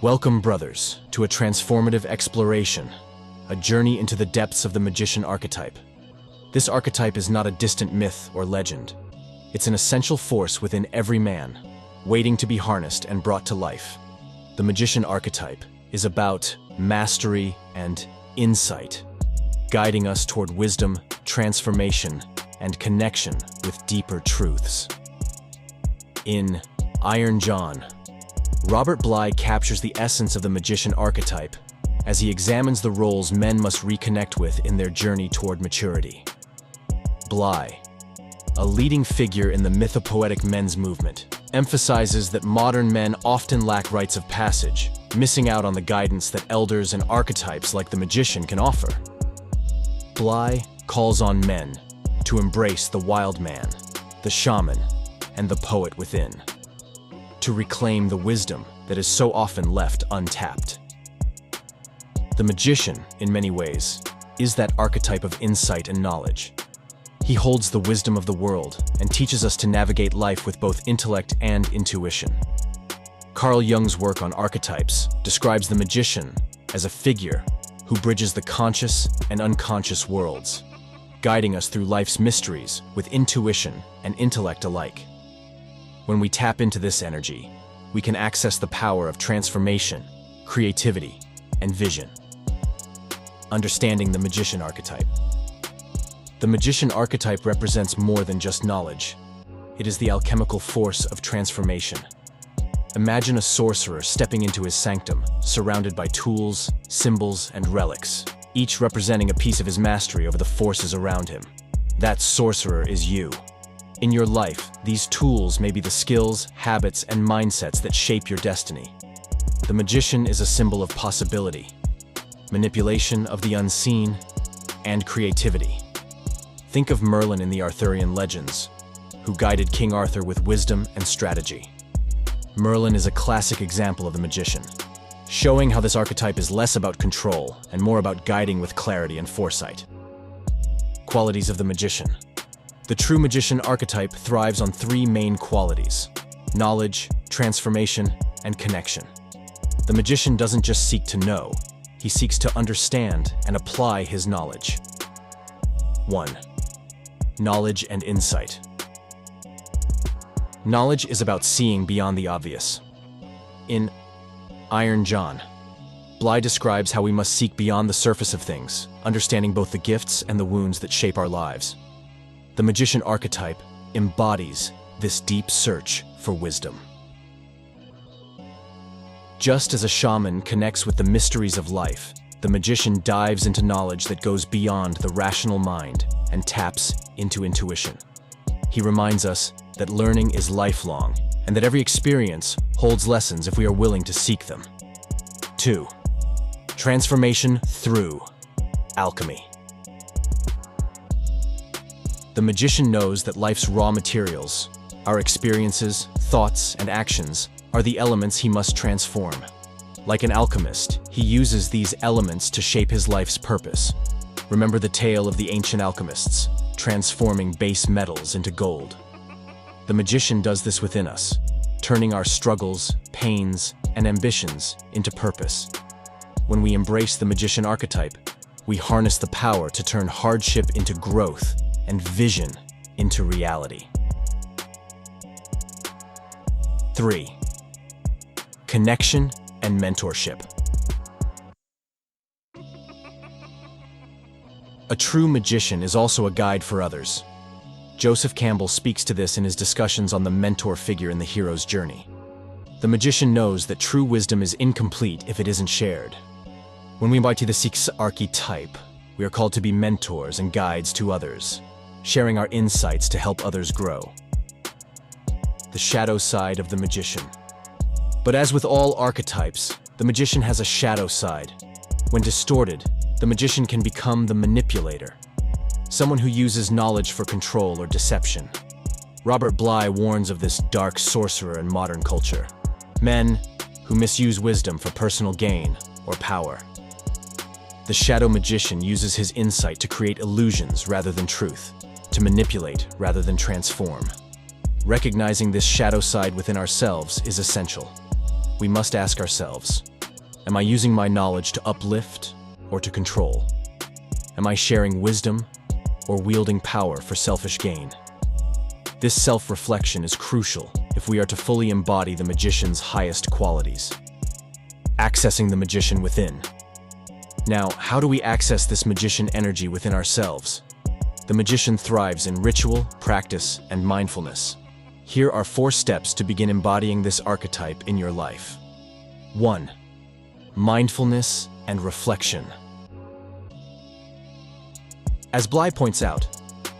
Welcome, brothers, to a transformative exploration, a journey into the depths of the magician archetype. This archetype is not a distant myth or legend. It's an essential force within every man, waiting to be harnessed and brought to life. The magician archetype is about mastery and insight, guiding us toward wisdom, transformation, and connection with deeper truths. In Iron John, Robert Bly captures the essence of the magician archetype as he examines the roles men must reconnect with in their journey toward maturity. Bly, a leading figure in the mythopoetic men's movement, emphasizes that modern men often lack rites of passage, missing out on the guidance that elders and archetypes like the magician can offer. Bly calls on men to embrace the wild man, the shaman, and the poet within, to reclaim the wisdom that is so often left untapped. The magician, in many ways, is that archetype of insight and knowledge. He holds the wisdom of the world and teaches us to navigate life with both intellect and intuition. Carl Jung's work on archetypes describes the magician as a figure who bridges the conscious and unconscious worlds, guiding us through life's mysteries with intuition and intellect alike. When we tap into this energy, we can access the power of transformation, creativity, and vision. Understanding the magician archetype. The magician archetype represents more than just knowledge. It is the alchemical force of transformation. Imagine a sorcerer stepping into his sanctum, surrounded by tools, symbols, and relics, each representing a piece of his mastery over the forces around him. That sorcerer is you. In your life, these tools may be the skills, habits, and mindsets that shape your destiny. The magician is a symbol of possibility, manipulation of the unseen, and creativity. Think of Merlin in the Arthurian legends, who guided King Arthur with wisdom and strategy. Merlin is a classic example of the magician, showing how this archetype is less about control and more about guiding with clarity and foresight. Qualities of the magician. The true magician archetype thrives on three main qualities: knowledge, transformation, and connection. The magician doesn't just seek to know, he seeks to understand and apply his knowledge. 1. Knowledge and insight. Knowledge is about seeing beyond the obvious. In Iron John, Bly describes how we must seek beyond the surface of things, understanding both the gifts and the wounds that shape our lives. The magician archetype embodies this deep search for wisdom. Just as a shaman connects with the mysteries of life, the magician dives into knowledge that goes beyond the rational mind and taps into intuition. He reminds us that learning is lifelong and that every experience holds lessons if we are willing to seek them. 2. Transformation through alchemy. The magician knows that life's raw materials, our experiences, thoughts, and actions, are the elements he must transform. Like an alchemist, he uses these elements to shape his life's purpose. Remember the tale of the ancient alchemists, transforming base metals into gold. The magician does this within us, turning our struggles, pains, and ambitions into purpose. When we embrace the magician archetype, we harness the power to turn hardship into growth and vision into reality. 3. Connection and mentorship. A true magician is also a guide for others. Joseph Campbell speaks to this in his discussions on the mentor figure in the hero's journey. The magician knows that true wisdom is incomplete if it isn't shared. When we embody the Psyche archetype, we are called to be mentors and guides to others, sharing our insights to help others grow. The shadow side of the magician. But as with all archetypes, the magician has a shadow side. When distorted, the magician can become the manipulator, someone who uses knowledge for control or deception. Robert Bly warns of this dark sorcerer in modern culture. Men who misuse wisdom for personal gain or power. The shadow magician uses his insight to create illusions rather than truth, to manipulate rather than transform. Recognizing this shadow side within ourselves is essential. we must ask ourselves, am I using my knowledge to uplift or to control? Am I sharing wisdom or wielding power for selfish gain? This self-reflection is crucial if we are to fully embody the magician's highest qualities. Accessing the magician within. Now, how do we access this magician energy within ourselves? The magician thrives in ritual, practice, and mindfulness. Here are 4 steps to begin embodying this archetype in your life. 1. Mindfulness and reflection. As Bly points out,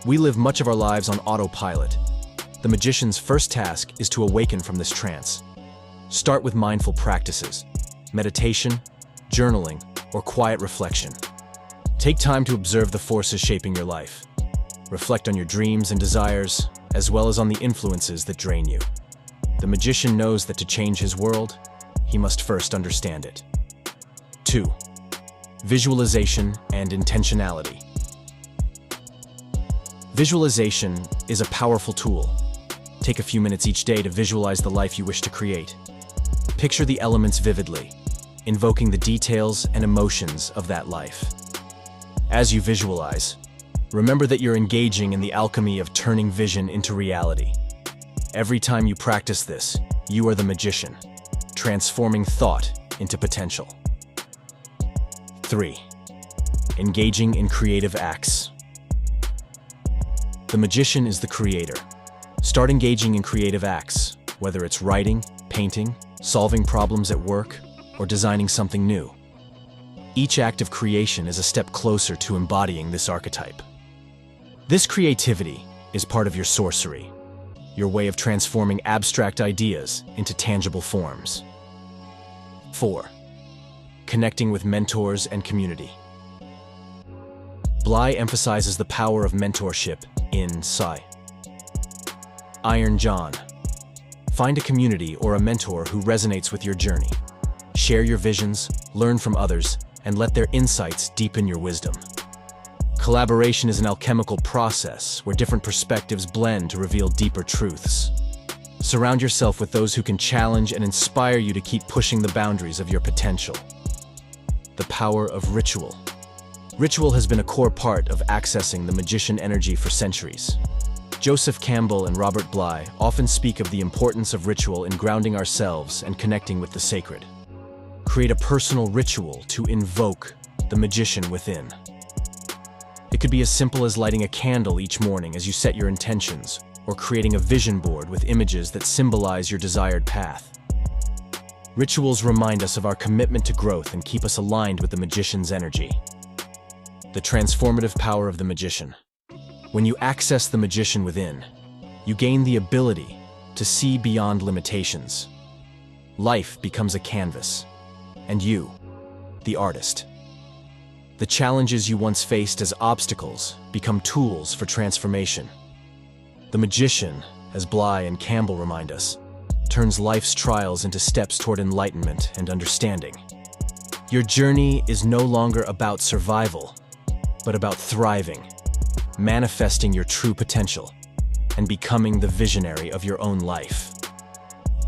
we live much of our lives on autopilot. The magician's first task is to awaken from this trance. Start with mindful practices, meditation, journaling, or quiet reflection. Take time to observe the forces shaping your life. Reflect on your dreams and desires, as well as on the influences that drain you. The magician knows that to change his world, he must first understand it. 2. Visualization and intentionality. Visualization is a powerful tool. Take a few minutes each day to visualize the life you wish to create. Picture the elements vividly, invoking the details and emotions of that life. As you visualize, remember that you're engaging in the alchemy of turning vision into reality. Every time you practice this, you are the magician, transforming thought into potential. 3. Engaging in creative acts. The magician is the creator. Start engaging in creative acts, whether it's writing, painting, solving problems at work, or designing something new. Each act of creation is a step closer to embodying this archetype. This creativity is part of your sorcery, your way of transforming abstract ideas into tangible forms. 4. Connecting with mentors and community. Bly emphasizes the power of mentorship in Psyche. Iron John. Find a community or a mentor who resonates with your journey. Share your visions, learn from others, and let their insights deepen your wisdom. Collaboration is an alchemical process where different perspectives blend to reveal deeper truths. Surround yourself with those who can challenge and inspire you to keep pushing the boundaries of your potential. The power of ritual. Ritual has been a core part of accessing the magician energy for centuries. Joseph Campbell and Robert Bly often speak of the importance of ritual in grounding ourselves and connecting with the sacred. Create a personal ritual to invoke the magician within. It could be as simple as lighting a candle each morning as you set your intentions, or creating a vision board with images that symbolize your desired path. Rituals remind us of our commitment to growth and keep us aligned with the magician's energy. The transformative power of the magician. When you access the magician within, you gain the ability to see beyond limitations. Life becomes a canvas, and you, the artist. The challenges you once faced as obstacles become tools for transformation. The magician, as Bly and Campbell remind us, turns life's trials into steps toward enlightenment and understanding. Your journey is no longer about survival, but about thriving, manifesting your true potential, and becoming the visionary of your own life.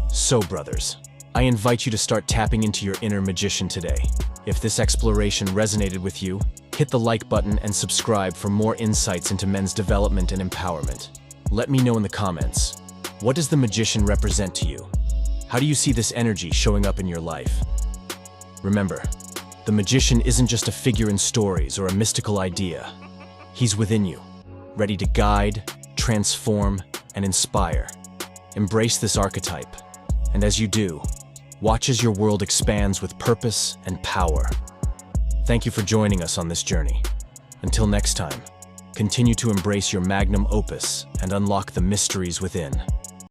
So, brothers, I invite you to start tapping into your inner magician today. If this exploration resonated with you, hit the like button and subscribe for more insights into men's development and empowerment. Let me know in the comments, what does the magician represent to you? How do you see this energy showing up in your life? Remember, the magician isn't just a figure in stories or a mystical idea. He's within you, ready to guide, transform, and inspire. Embrace this archetype, and as you do, watch as your world expands with purpose and power. Thank you for joining us on this journey. Until next time, continue to embrace your magnum opus and unlock the mysteries within.